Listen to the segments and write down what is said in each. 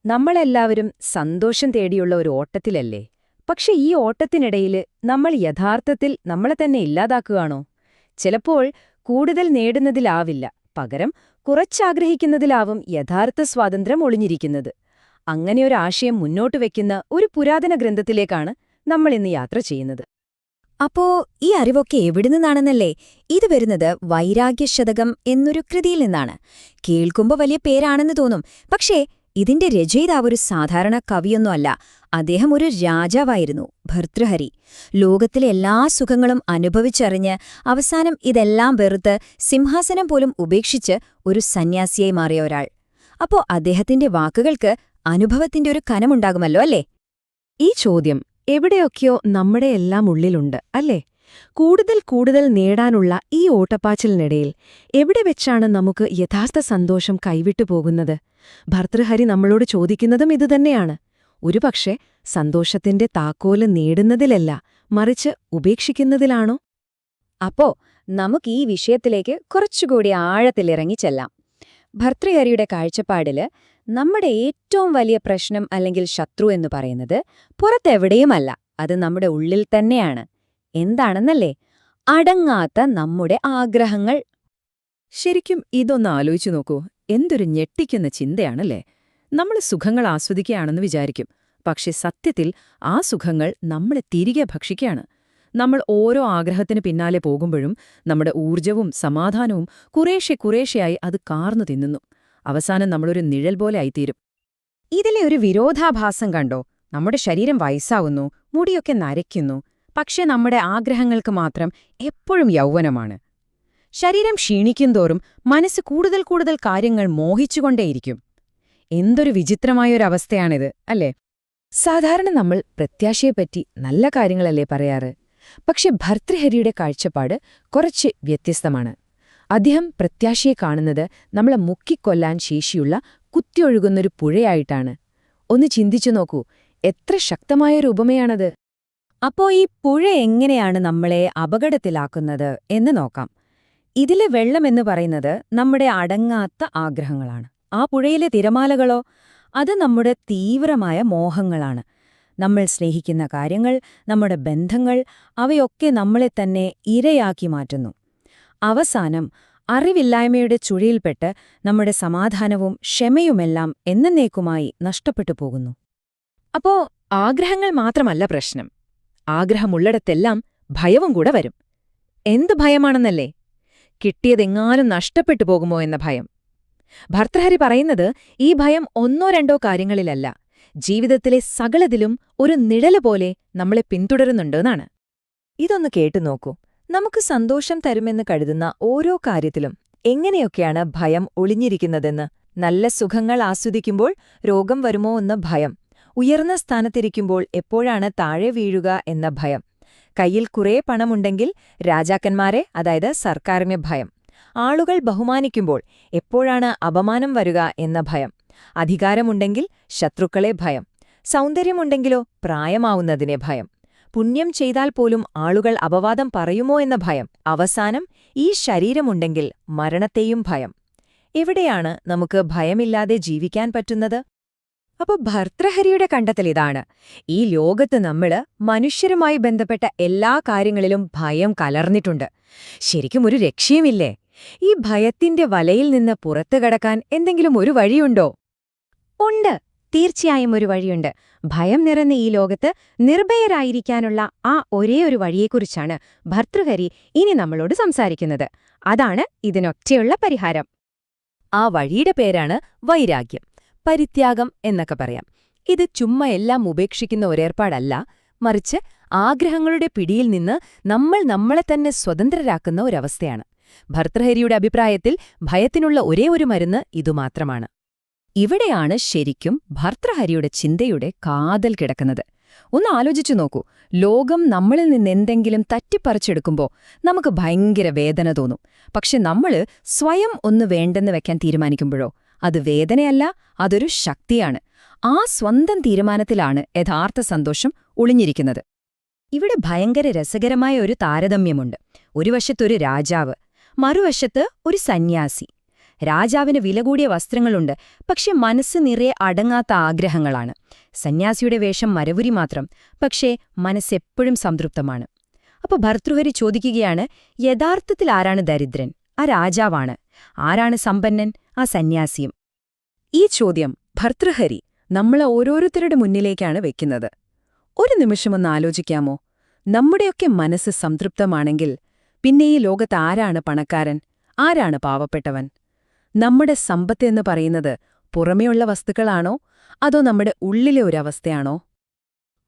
നമ്മളെല്ലാവരും സന്തോഷം തേടിയുള്ള ഒരു ഓട്ടത്തിലല്ലേ? പക്ഷെ ഈ ഓട്ടത്തിനിടയിൽ നമ്മൾ യഥാർത്ഥത്തിൽ നമ്മളെ തന്നെ ഇല്ലാതാക്കുകയാണോ? ചിലപ്പോൾ കൂടുതൽ നേടുന്നതിലാവില്ല, പകരം കുറച്ചാഗ്രഹിക്കുന്നതിലാവും യഥാർത്ഥ സ്വാതന്ത്ര്യം ഒളിഞ്ഞിരിക്കുന്നത്. അങ്ങനെയൊരാശയം മുന്നോട്ട് വയ്ക്കുന്ന ഒരു പുരാതന ഗ്രന്ഥത്തിലേക്കാണ് നമ്മളിന്ന് യാത്ര ചെയ്യുന്നത്. അപ്പോ ഈ അറിവൊക്കെ എവിടെ നിന്നാണെന്നല്ലേ? ഇത് വരുന്നത് വൈരാഗ്യശതകം എന്നൊരു കൃതിയിൽ നിന്നാണ്. കേൾക്കുമ്പോ വലിയ പേരാണെന്ന് തോന്നും. പക്ഷേ ഇതിന്റെ രചയിതാവ് ഒരു സാധാരണ കവിയൊന്നുമല്ല. അദ്ദേഹം ഒരു രാജാവായിരുന്നു, ഭർതൃഹരി. ലോകത്തിലെ എല്ലാ സുഖങ്ങളും അനുഭവിച്ചറിഞ്ഞ് അവസാനം ഇതെല്ലാം വെറുത്ത് സിംഹാസനം പോലും ഉപേക്ഷിച്ച് ഒരു സന്യാസിയായി മാറിയ ഒരാൾ. അപ്പോ അദ്ദേഹത്തിന്റെ വാക്കുകൾക്ക് അനുഭവത്തിന്റെ ഒരു കനമുണ്ടാകുമല്ലോ അല്ലേ? ഈ ചോദ്യം എവിടെയൊക്കെയോ നമ്മുടെ എല്ലാം ഉള്ളിലുണ്ട്, അല്ലേ? കൂടുതൽ നേടാനുള്ള ഈ ഓട്ടപ്പാച്ചിലിനിടയിൽ എവിടെ വെച്ചാണ് നമുക്ക് യഥാർത്ഥ സന്തോഷം കൈവിട്ടു പോകുന്നത്? ഭർതൃഹരി നമ്മളോട് ചോദിക്കുന്നതും ഇതുതന്നെയാണ്. ഒരുപക്ഷെ സന്തോഷത്തിന്റെ താക്കോല് നേടുന്നതിലല്ല, മറിച്ച് ഉപേക്ഷിക്കുന്നതിലാണോ? അപ്പോ നമുക്ക് ഈ വിഷയത്തിലേക്ക് കുറച്ചുകൂടി ആഴത്തിലിറങ്ങി ചെല്ലാം. ഭർതൃഹരിയുടെ കാഴ്ചപ്പാടില് നമ്മുടെ ഏറ്റവും വലിയ പ്രശ്നം അല്ലെങ്കിൽ ശത്രു എന്ന് പറയുന്നത് പുറത്തെവിടെയുമല്ല, അത് നമ്മുടെ ഉള്ളിൽ തന്നെയാണ്. എന്താണെന്നല്ലേ? അടങ്ങാത്ത നമ്മുടെ ആഗ്രഹങ്ങൾ. ശരിക്കും ഇതൊന്ന് ആലോചിച്ചു നോക്കൂ. എന്തൊരു ഞെട്ടിക്കുന്ന ചിന്തയാണല്ലേ? നമ്മൾ സുഖങ്ങൾ ആസ്വദിക്കുകയാണെന്ന് വിചാരിക്കും, പക്ഷെ സത്യത്തിൽ ആ സുഖങ്ങൾ നമ്മളെ തിരികെ ഭക്ഷിക്കുകയാണ്. നമ്മൾ ഓരോ ആഗ്രഹത്തിന് പിന്നാലെ പോകുമ്പോഴും നമ്മുടെ ഊർജവും സമാധാനവും കുറേശ്ശെയായി അത് കാർന്നു തിന്നുന്നു. അവസാനം നമ്മളൊരു നിഴൽ പോലെ ആയിത്തീരും. ഇതിലെ ഒരു വിരോധാഭാസം കണ്ടോ? നമ്മുടെ ശരീരം വയസ്സാവുന്നു, മുടിയൊക്കെ നരയ്ക്കുന്നു, പക്ഷെ നമ്മുടെ ആഗ്രഹങ്ങൾക്ക് മാത്രം എപ്പോഴും യൗവനമാണ്. ശരീരം ക്ഷീണിക്കുന്തോറും മനസ്സ് കൂടുതൽ കാര്യങ്ങൾ മോഹിച്ചുകൊണ്ടേയിരിക്കും. എന്തൊരു വിചിത്രമായൊരവസ്ഥയാണിത്, അല്ലേ? സാധാരണ നമ്മൾ പ്രത്യാശയെപ്പറ്റി നല്ല കാര്യങ്ങളല്ലേ പറയാറ്? പക്ഷെ ഭർതൃഹരിയുടെ കാഴ്ചപ്പാട് കുറച്ച് വ്യത്യസ്തമാണ്. അദ്ദേഹം പ്രത്യാശയെ കാണുന്നത് നമ്മളെ മുക്കിക്കൊല്ലാൻ ശേഷിയുള്ള കുത്തിയൊഴുകുന്നൊരു പുഴയായിട്ടാണ്. ഒന്ന് ചിന്തിച്ചു നോക്കൂ, എത്ര ശക്തമായൊരു ഉപമയാണത്! അപ്പോ ഈ പുഴ എങ്ങനെയാണ് നമ്മളെ അപകടത്തിലാക്കുന്നത് എന്ന് നോക്കാം. ഇതിലെ വെള്ളമെന്ന് പറയുന്നത് നമ്മുടെ അടങ്ങാത്ത ആഗ്രഹങ്ങളാണ്. ആ പുഴയിലെ തിരമാലകളോ? അത് നമ്മുടെ തീവ്രമായ മോഹങ്ങളാണ്. നമ്മൾ സ്നേഹിക്കുന്ന കാര്യങ്ങൾ, നമ്മുടെ ബന്ധങ്ങൾ, അവയൊക്കെ നമ്മളെ തന്നെ ഇരയാക്കി മാറ്റുന്നു. അവസാനം അറിവില്ലായ്മയുടെ ചുഴിയിൽപ്പെട്ട് നമ്മുടെ സമാധാനവും ക്ഷമയുമെല്ലാം എന്നേക്കുമായി നഷ്ടപ്പെട്ടു പോകുന്നു. അപ്പോ ആഗ്രഹങ്ങൾ മാത്രമല്ല പ്രശ്നം. ആഗ്രഹമുള്ളിടത്തെല്ലാം ഭയവും കൂടെ വരും. എന്ത് ഭയമാണെന്നല്ലേ? കിട്ടിയതെങ്ങാനും നഷ്ടപ്പെട്ടു പോകുമോ എന്ന ഭയം. ഭർതൃഹരി പറയുന്നത് ഈ ഭയം ഒന്നോ രണ്ടോ കാര്യങ്ങളിലല്ല, ജീവിതത്തിലെ സകലതിലും ഒരു നിഴല് പോലെ നമ്മളെ പിന്തുടരുന്നുണ്ടെന്നാണ്. ഇതൊന്ന് കേട്ടുനോക്കൂ. നമുക്ക് സന്തോഷം തരുമെന്ന് കരുതുന്ന ഓരോ കാര്യത്തിലും എങ്ങനെയൊക്കെയാണ് ഭയം ഒളിഞ്ഞിരിക്കുന്നതെന്ന്. നല്ല സുഖങ്ങൾ ആസ്വദിക്കുമ്പോൾ രോഗം വരുമോ എന്ന ഭയം, ഉയർന്ന സ്ഥാനത്തിരിക്കുമ്പോൾ എപ്പോഴാണ് താഴെ വീഴുക എന്ന ഭയം, കയ്യിൽ കുറേ പണമുണ്ടെങ്കിൽ രാജാക്കന്മാരെ, അതായത് സർക്കാരിനെ ഭയം, ആളുകൾ ബഹുമാനിക്കുമ്പോൾ എപ്പോഴാണ് അപമാനം വരുക എന്ന ഭയം, അധികാരമുണ്ടെങ്കിൽ ശത്രുക്കളെ ഭയം, സൗന്ദര്യമുണ്ടെങ്കിലോ പ്രായമാവുന്നതിനെ ഭയം, പുണ്യം ചെയ്താൽ പോലും ആളുകൾ അപവാദം പറയുമോ എന്ന ഭയം, അവസാനം ഈ ശരീരമുണ്ടെങ്കിൽ മരണത്തെയും ഭയം. എവിടെയാണ് നമുക്ക് ഭയമില്ലാതെ ജീവിക്കാൻ പറ്റുന്നത്? അപ്പൊ ഭർതൃഹരിയുടെ കണ്ടെത്തലിതാണ്. ഈ ലോകത്ത് നമ്മള് മനുഷ്യരുമായി ബന്ധപ്പെട്ട എല്ലാ കാര്യങ്ങളിലും ഭയം കലർന്നിട്ടുണ്ട്. ശരിക്കും ഒരു രക്ഷയുമില്ലേ? ഈ ഭയത്തിന്റെ വലയിൽ നിന്ന് പുറത്തു കടക്കാൻ എന്തെങ്കിലും ഒരു വഴിയുണ്ടോ? ഉണ്ട്, തീർച്ചയായും ഒരു വഴിയുണ്ട്. ഭയം നിറഞ്ഞ ഈ ലോകത്ത് നിർഭയരായിരിക്കാനുള്ള ആ ഒരേ ഒരു വഴിയെക്കുറിച്ചാണ് ഭർതൃഹരി ഇനി നമ്മളോട് സംസാരിക്കുന്നത്. അതാണ് ഇതിനൊറ്റയുള്ള പരിഹാരം. ആ വഴിയുടെ പേരാണ് വൈരാഗ്യം, പരിത്യാഗം എന്നൊക്കെ പറയാം. ഇത് ചുമ്മാ എല്ലാം ഉപേക്ഷിക്കുന്ന ഒരേർപ്പാടല്ല, മറിച്ച് ആഗ്രഹങ്ങളുടെ പിടിയിൽ നിന്ന് നമ്മളെ തന്നെ സ്വതന്ത്രരാക്കുന്ന ഒരവസ്ഥയാണ്. ഭർതൃഹരിയുടെ അഭിപ്രായത്തിൽ ഭയത്തിനുള്ള ഒരേ ഒരു മരുന്ന് ഇതുമാത്രമാണ്. ഇവിടെയാണ് ശരിക്കും ഭർതൃഹരിയുടെ ചിന്തയുടെ കാതൽ കിടക്കുന്നത്. ഒന്ന് ആലോചിച്ചു നോക്കൂ. ലോകം നമ്മളിൽ നിന്നെന്തെങ്കിലും തട്ടിപ്പറിച്ചെടുക്കുമ്പോൾ നമുക്ക് ഭയങ്കര വേദന തോന്നും. പക്ഷെ നമ്മള് സ്വയം ഒന്ന് വേണ്ടെന്ന് വെക്കാൻ തീരുമാനിക്കുമ്പോഴോ? അത് വേദനയല്ല, അതൊരു ശക്തിയാണ്. ആ സ്വന്തം തീരുമാനത്തിലാണ് യഥാർത്ഥ സന്തോഷം ഒളിഞ്ഞിരിക്കുന്നത്. ഇവിടെ ഭയങ്കര രസകരമായ ഒരു താരതമ്യമുണ്ട്. ഒരു വശത്തൊരു രാജാവ്, മറുവശത്ത് ഒരു സന്യാസി. രാജാവിന് വില കൂടിയ വസ്ത്രങ്ങളുണ്ട്, പക്ഷെ മനസ്സ് നിറയെ അടങ്ങാത്ത ആഗ്രഹങ്ങളാണ്. സന്യാസിയുടെ വേഷം മരവുരി മാത്രം, പക്ഷേ മനസ്സെപ്പോഴും സംതൃപ്തമാണ്. അപ്പോൾ ഭർതൃഹരി ചോദിക്കുകയാണ്, യഥാർത്ഥത്തിൽ ആരാണ് ദരിദ്രൻ? ആ രാജാവാണ്. ആരാണ് സമ്പന്നൻ? ആ സന്യാസിയും. ഈ ചോദ്യം ഭർതൃഹരി നമ്മളെ ഓരോരുത്തരുടെ മുന്നിലേക്കാണ് വെക്കുന്നത്. ഒരു നിമിഷമൊന്ന് ആലോചിക്കാമോ? നമ്മുടെയൊക്കെ മനസ്സ് സംതൃപ്തമാണെങ്കിൽ പിന്നെ ഈ ലോകത്ത് ആരാണ് പണക്കാരൻ, ആരാണ് പാവപ്പെട്ടവൻ? നമ്മുടെ സമ്പത്ത് എന്ന് പറയുന്നത് പുറമേയുള്ള വസ്തുക്കളാണോ, അതോ നമ്മുടെ ഉള്ളിലെ ഒരവസ്ഥയാണോ?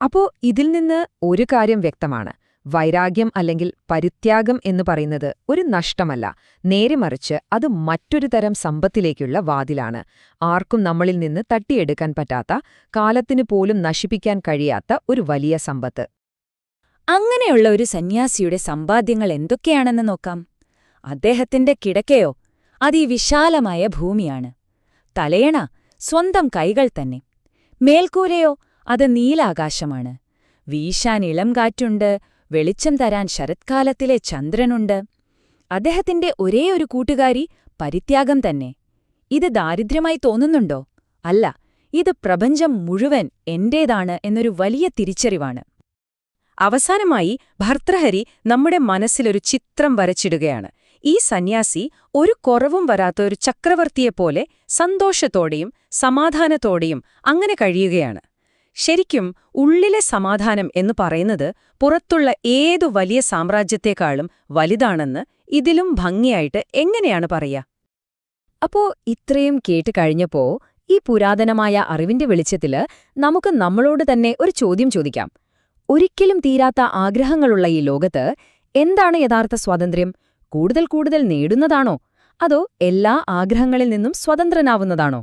അപ്പോ ഇതിൽ നിന്ന് ഒരു കാര്യം വ്യക്തമാണ്. വൈരാഗ്യം അല്ലെങ്കിൽ പരിത്യാഗം എന്ന് പറയുന്നത് ഒരു നഷ്ടമല്ല, നേരെ മറിച്ച് അത് മറ്റൊരു തരം സമ്പത്തിലേക്കുള്ള വാതിലാണ്. ആർക്കും നമ്മളിൽ നിന്ന് തട്ടിയെടുക്കാൻ പറ്റാത്ത, കാലത്തിനു പോലും നശിപ്പിക്കാൻ കഴിയാത്ത ഒരു വലിയ സമ്പത്ത്. അങ്ങനെയുള്ള ഒരു സന്യാസിയുടെ സമ്പാദ്യങ്ങൾ എന്തൊക്കെയാണെന്ന് നോക്കാം. അദ്ദേഹത്തിന്റെ കിടക്കയോ അതിവിശാലമായ ഭൂമിയാണ്. തലയണ സ്വന്തം കൈകൾ തന്നെ. മേൽക്കൂരയോ അത് നീലാകാശമാണ്. വീശാൻ ഇളം കാറ്റുണ്ട്, വെളിച്ചം തരാൻ ശരത്കാലത്തിലെ ചന്ദ്രനുണ്ട്. അദ്ദേഹത്തിന്റെ ഒരേയൊരു കൂട്ടുകാരി പരിത്യാഗം തന്നെ. ഇത് ദാരിദ്ര്യമായി തോന്നുന്നുണ്ടോ? അല്ല, ഇത് പ്രപഞ്ചം മുഴുവൻ എന്റേതാണ് എന്നൊരു വലിയ തിരിച്ചറിവാണ്. അവസാനമായി ഭർതൃഹരി നമ്മുടെ മനസ്സിലൊരു ചിത്രം വരച്ചിടുകയാണ്. ഈ സന്യാസി ഒരു കുറവും വരാത്ത ഒരു ചക്രവർത്തിയെപ്പോലെ സന്തോഷത്തോടെയും സമാധാനത്തോടെയും അങ്ങനെ കഴിയുകയാണ്. ശരിക്കും ഉള്ളിലെ സമാധാനം എന്ന് പറയുന്നത് പുറത്തുള്ള ഏതു വലിയ സാമ്രാജ്യത്തെക്കാളും വലുതാണെന്ന് ഇതിലും ഭംഗിയായിട്ട് എങ്ങനെയാണ് പറയുക? അപ്പോ ഇത്രയും കേട്ട് കഴിഞ്ഞപ്പോ ഈ പുരാതനമായ അറിവിന്റെ വെളിച്ചത്തില് നമുക്ക് നമ്മളോട് തന്നെ ഒരു ചോദ്യം ചോദിക്കാം. ഒരിക്കലും തീരാത്ത ആഗ്രഹങ്ങളുള്ള ഈ ലോകത്ത് എന്താണ് യഥാർത്ഥ സ്വാതന്ത്ര്യം? കൂടുതൽ കൂടുതൽ നേടുന്നതാണോ, അതോ എല്ലാ ആഗ്രഹങ്ങളിൽ നിന്നും സ്വതന്ത്രനാവുന്നതാണോ?